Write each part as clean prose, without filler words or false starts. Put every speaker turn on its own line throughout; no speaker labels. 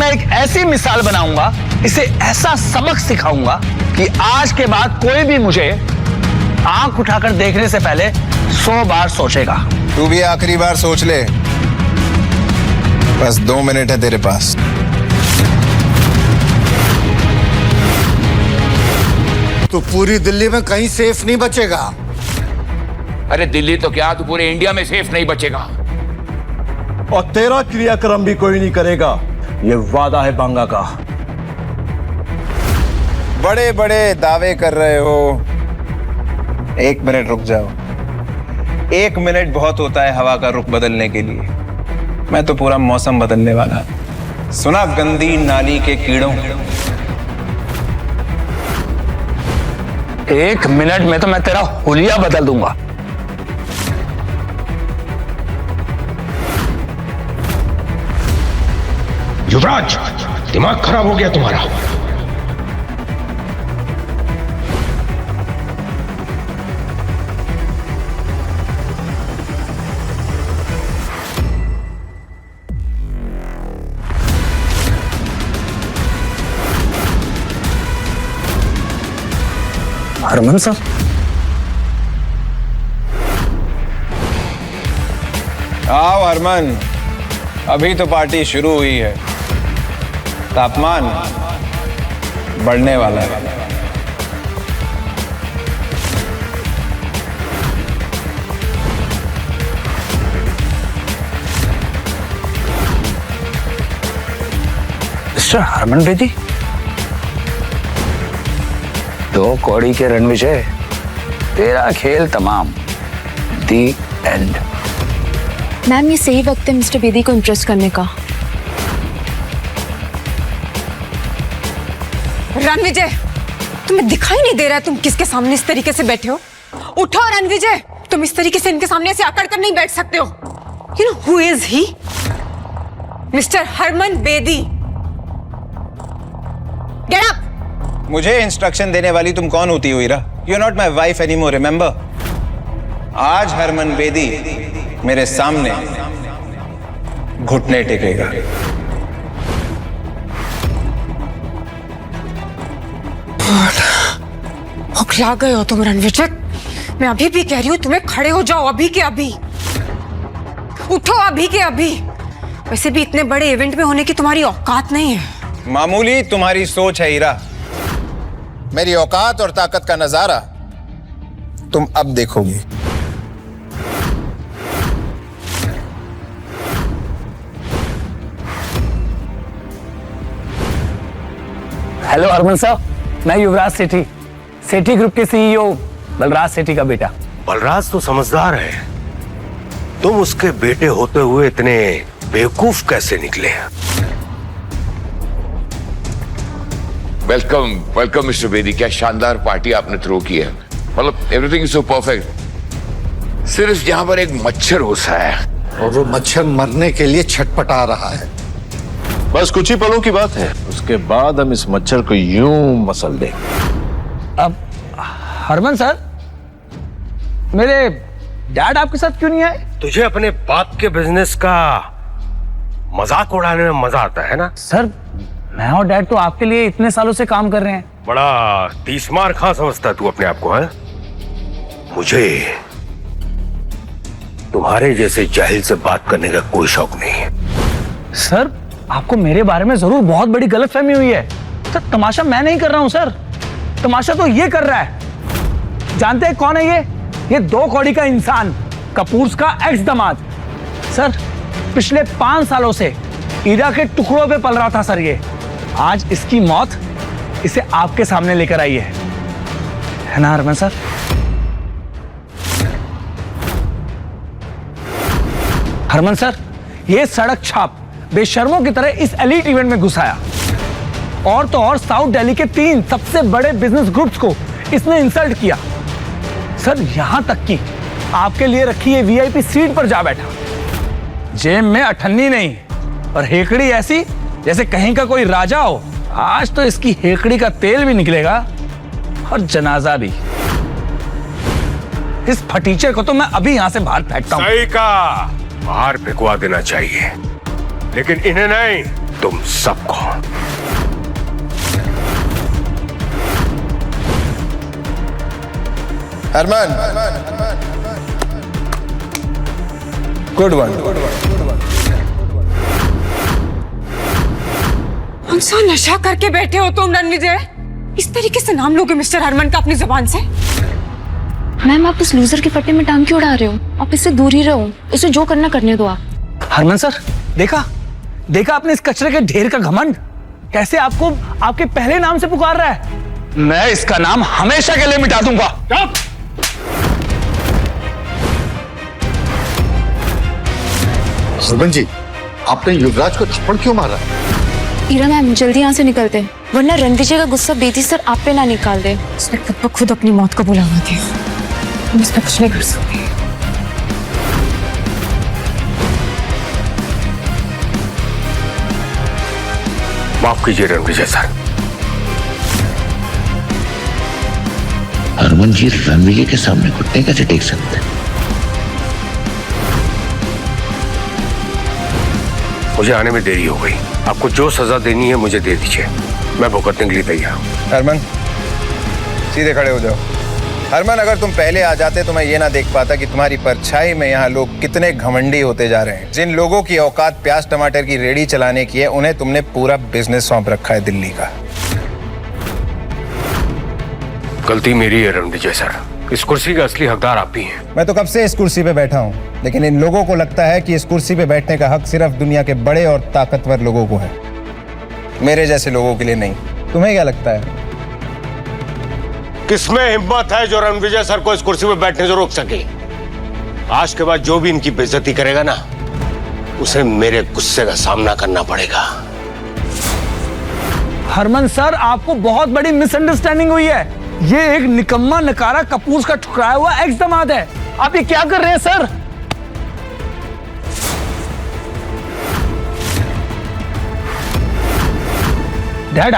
मैं एक ऐसी मिसाल बनाऊंगा, इसे ऐसा सबक सिखाऊंगा कि आज के बाद कोई भी मुझे आंख उठाकर देखने से पहले 100 बार सोचेगा।
तू भी आखिरी बार सोच ले, बस 2 मिनट है तेरे पास।
तू पूरी दिल्ली में कहीं सेफ नहीं बचेगा।
अरे दिल्ली तो क्या, तू पूरे इंडिया में सेफ नहीं बचेगा।
और तेरा क्रियाक्रम भी कोई नहीं करेगा, ये वादा है बांगा का।
बड़े बड़े दावे कर रहे हो, 1 मिनट रुक जाओ। 1 मिनट बहुत होता है हवा का रुख बदलने के लिए। मैं तो पूरा मौसम बदलने वाला। सुना गंदी नाली के कीड़ों,
1 मिनट में तो मैं तेरा हुलिया बदल दूंगा।
युवराज, दिमाग खराब हो गया तुम्हारा।
हरमन सर,
आओ हरमन, अभी तो पार्टी शुरू हुई है। तापमान बढ़ने वाला है।
मिस्टर हरमन बेदी, 2 कौड़ी के रणविजय, तेरा खेल तमाम। दी एंड।
मैम, ये सही वक्त है मिस्टर बेदी को इम्प्रेस करने का।
रणविजय, तुम्हें दिखाई नहीं दे रहा है तुम किसके सामने इस तरीके से बैठे हो? उठो रणविजय, तुम इस तरीके से इनके सामने ऐसे आकड़ कर नहीं बैठ सकते हो। You know who is he? Mister Harman Bedi. Get up.
मुझे इंस्ट्रक्शन देने वाली तुम कौन होती हो Heera? You are not my wife any more, remember. आज हरमन बेदी मेरे सामने घुटने टेकेगा।
हौखला गए हो तुम रणविजय। मैं अभी भी कह रही हूँ तुम्हें खड़े हो जाओ, अभी के अभी। उठो अभी के अभी। वैसे भी इतने बड़े इवेंट में होने की तुम्हारी औकात नहीं है।
मामूली तुम्हारी सोच है हीरा, मेरी औकात और ताकत का नजारा तुम अब देखोगी।
हेलो हरमन साहब, मैं युवराज सेठी, सेठी ग्रुप के सीईओ बलराज सेठी का बेटा।
बलराज तो समझदार है, तुम उसके बेटे होते हुए इतने बेवकूफ कैसे निकले?
Welcome welcome mister Bedi. क्या शानदार पार्टी आपने थ्रो की है, मतलब एवरीथिंग इज सो परफेक्ट। सिर्फ यहाँ पर एक मच्छर घुसा है
और वो मच्छर मरने के लिए छटपटा रहा है।
बस कुछ ही पलों की बात है, उसके बाद हम इस मच्छर को यूं मसल दें।
अब हरमन सर, मेरे डैड आपके साथ क्यों नहीं आए?
तुझे अपने बाप के बिजनेस का मजाक उड़ाने में मजा आता है ना?
सर, मैं और डैड तो आपके लिए इतने सालों से काम कर रहे हैं।
बड़ा तीसमार खां समझता है तू अपने आप को, है? मुझे तुम्हारे जैसे जाहिल से बात करने का कोई शौक नहीं है।
सर, आपको मेरे बारे में जरूर बहुत बड़ी गलतफहमी हुई है। सर, तमाशा मैं नहीं कर रहा हूं सर, तमाशा तो ये कर रहा है। जानते हैं कौन है ये 2 कौड़ी का इंसान, कपूर्स का एक्स दामाद। सर, पिछले 5 सालों से ईरा के टुकड़ों पे पल रहा था सर ये। आज इसकी मौत इसे आपके सामने लेकर आई है ना हरमन सर? हरमन सर, ये सड़क छाप बेशर्मों की तरह इस एलीट इवेंट में घुसाया, और तो और साउथ दिल्ली के 3 सबसे बड़े बिजनेस ग्रुप्स को इसने इंसल्ट किया। सर, यहां तक कि आपके लिए रखी ये वीआईपी सीट पर जा बैठा। जेब में अठन्नी नहीं और हेकड़ी ऐसी जैसे कहीं का कोई राजा हो। आज तो इसकी हेकड़ी का तेल भी निकलेगा और जनाजा भी। इस फटीचे को तो मैं अभी यहां से बाहर फेंकता हूं।
सही का बाहर फेंकवा देना चाहिए, लेकिन इन्हें नहीं। तुम सबको।
Harman, good one.
कौन सा नशा करके बैठे हो तुम रणविजय? इस तरीके से नाम लोगे मिस्टर हरमन का अपनी जुबान से?
मैम आप उस लूजर के फट्टे में टांग क्यों उड़ा रहे हो? आप इससे दूर ही रहो, इसे जो करना करने दो आप।
हरमन सर, देखा देखा आपने इस कचरे के ढेर का घमंड, कैसे आपको आपके पहले नाम से पुकार रहा है। मैं इसका नाम हमेशा के लिए मिटा दूंगा।
हरमन जी, आपने युवराज को थप्पड़ क्यों मारा?
ईरा मैम जल्दी यहाँ से निकलते, वरना रणविजय का गुस्सा बेदी सर आप पे ना निकाल दे।
उसने खुद ब खुद अपनी मौत को बुलावा दिया, हम इस पर कुछ नहीं कर सकते।
माफ कीजिए रणविजय सर।
हरमन जी रणविजय के सामने घुटने कैसे टेक सकते हैं?
मुझे आने में देरी हो गई, आपको जो सजा देनी है मुझे दे दीजिए, मैं भुगतने के लिए तैयार हूं।
हरमन, सीधे खड़े हो जाओ। हरमन, अगर तुम पहले आ जाते तो मैं ये ना देख पाता कि तुम्हारी परछाई में यहाँ लोग कितने घमंडी होते जा रहे हैं। जिन लोगों की औकात प्याज टमाटर की रेडी चलाने की है, उन्हें तुमने पूरा बिजनेस सौंप रखा है दिल्ली का।
गलती मेरी है रणविजय सर, इस कुर्सी का असली हकदार आप ही हैं।
मैं तो कब से इस कुर्सी पे बैठा हूँ, लेकिन इन लोगों को लगता है कि इस कुर्सी पे बैठने का हक सिर्फ दुनिया के बड़े और ताकतवर लोगों को है, मेरे जैसे लोगों के लिए नहीं। तुम्हें क्या लगता है?
किसमें हिम्मत है जो रणविजय सर को इस कुर्सी पे बैठने से रोक सके? आज के बाद जो भी इनकी बेइज्जती करेगा ना, उसे मेरे गुस्से का सामना करना पड़ेगा।
हरमन सर, आपको बहुत बड़ी मिसअंडरस्टैंडिंग हुई है। ये एक निकम्मा नकारा कपूस का ठुकराया हुआ एक्स दामाद है। आप ये क्या कर रहे हैं सर? डैड,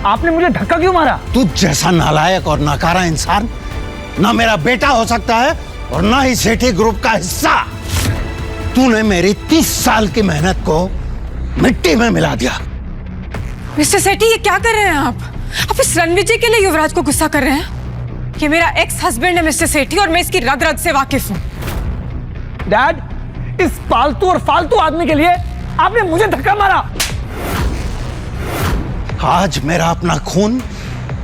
आपने मुझे धक्का क्यों मारा?
तू जैसा नालायक और नकारा इंसान ना मेरा बेटा हो सकता है और ना ही सेठी ग्रुप का हिस्सा। तूने मेरी 30 साल की मेहनत को मिट्टी में मिला दिया।
मिस्टर सेठी, ये क्या कर रहे हैं आप? आप इस रणविजय के लिए युवराज को गुस्सा कर रहे हैं? ये मेरा एक्स हस्बैंड है मिस्टर सेठी, और मैं इसकी रग रग से वाकिफ हूं।
डैड, इस पालतू और फालतू आदमी के लिए आपने मुझे धक्का मारा।
आज मेरा अपना खून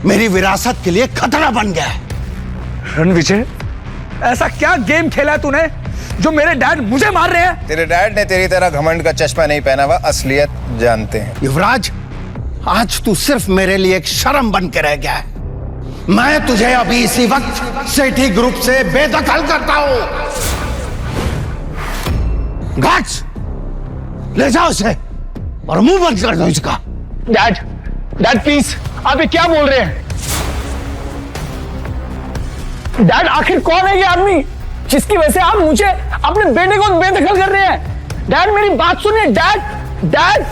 मेरी विरासत के लिए खतरा बन गया है।
रणविजय, ऐसा क्या गेम खेला है तूने जो मेरे डैड मुझे मार रहे हैं?
तेरे डैड ने तेरी तरह घमंड का चश्मा नहीं पहना हुआ, असलियत जानते हैं।
युवराज, आज तू सिर्फ मेरे लिए एक शर्म बन के रह गया है। मैं तुझे अभी इसी वक्त सेठी ग्रुप से बेदखल करता हूं। गार्ड्स, ले जाओ इसे और मुंह बंद कर दो इसका।
डैड प्लीज, आप ये क्या बोल रहे हैं? डैड, आखिर कौन है ये आदमी जिसकी वजह से आप मुझे अपने बेटे को बेदखल कर रहे हैं? डैड, मेरी बात सुनिए। डैड।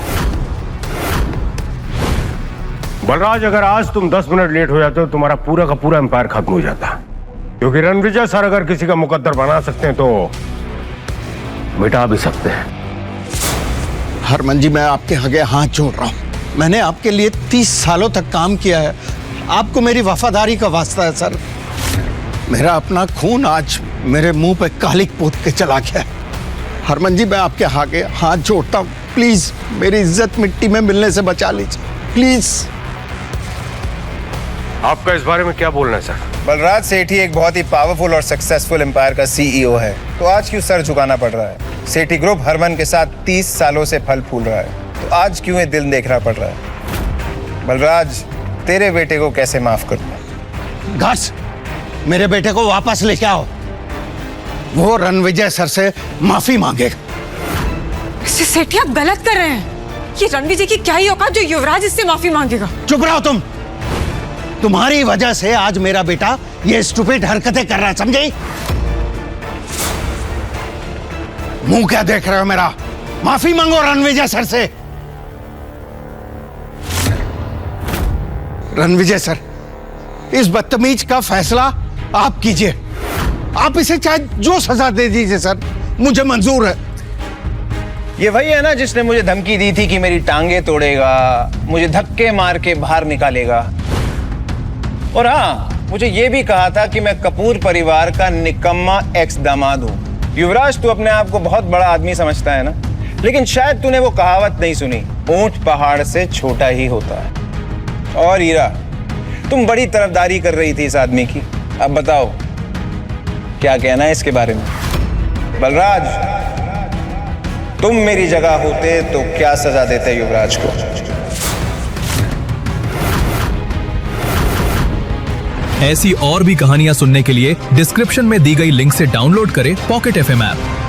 बलराज, अगर आज तुम 10 मिनट लेट हो जाते हो तुम्हारा पूरा का पूरा एम्पायर खत्म हो जाता, क्योंकि रणविजय सर अगर किसी का मुकद्दर बना सकते हैं तो मिटा भी सकते हैं।
हरमन जी, मैं आपके आगे हाथ जोड़ रहा हूं। मैंने आपके लिए 30 सालों तक काम किया है। आपको मेरी वफादारी का वास्ता है सर। मेरा अपना खून आज मेरे मुंह पे कालिक पोत के चला गया है। हरमन जी, मैं आपके आगे हाथ जोड़ता हूं, प्लीज मेरी इज्जत मिट्टी में मिलने से बचा लीजिए, प्लीज।
आपका इस बारे में क्या बोलना है सर?
बलराज सेठी एक बहुत ही पावरफुल और सक्सेसफुल एम्पायर का सीईओ है, तो आज क्यों सर झुकाना पड़ रहा है? सेठी ग्रुप हरमन के साथ 30 सालों से फल फूल रहा है, तो आज क्यों ये दिल देखना पड़ रहा है? बलराज, तेरे बेटे को कैसे माफ करूं?
घास, मेरे बेटे को वापस लेके आओ। वो रणविजय सर से माफी मांगेगा।
मिस्टर सेठी, आप गलत कर रहे हैं। ये रणविजय की क्या ही औकात जो युवराज इससे माफी मांगेगा?
चुप रहो तुम। तुम्हारी वजह से आज मेरा बेटा ये स्टूपिड हरकतें कर रहा है, समझे? मुंह क्या देख रहे हो मेरा? माफी मांगो रणविजय सर से। रणविजय सर, इस बदतमीज का फैसला आप कीजिए। आप इसे चाहे जो सजा दे दीजिए सर, मुझे मंजूर है।
ये वही है ना जिसने मुझे धमकी दी थी कि मेरी टांगे तोड़ेगा, मुझे धक्के मार के बाहर निकालेगा। और हाँ, मुझे ये भी कहा था कि मैं कपूर परिवार का निकम्मा एक्स दामाद हूं। युवराज, तू अपने आप को बहुत बड़ा आदमी समझता है ना, लेकिन शायद तूने वो कहावत नहीं सुनी, ऊंट पहाड़ से छोटा ही होता है। और हीरा, तुम बड़ी तरफदारी कर रही थी इस आदमी की। अब बताओ क्या कहना है इसके बारे में? बलराज, तुम मेरी जगह होते तो क्या सजा देते युवराज को?
ऐसी और भी कहानियां सुनने के लिए डिस्क्रिप्शन में दी गई लिंक से डाउनलोड करें पॉकेट FM ऐप।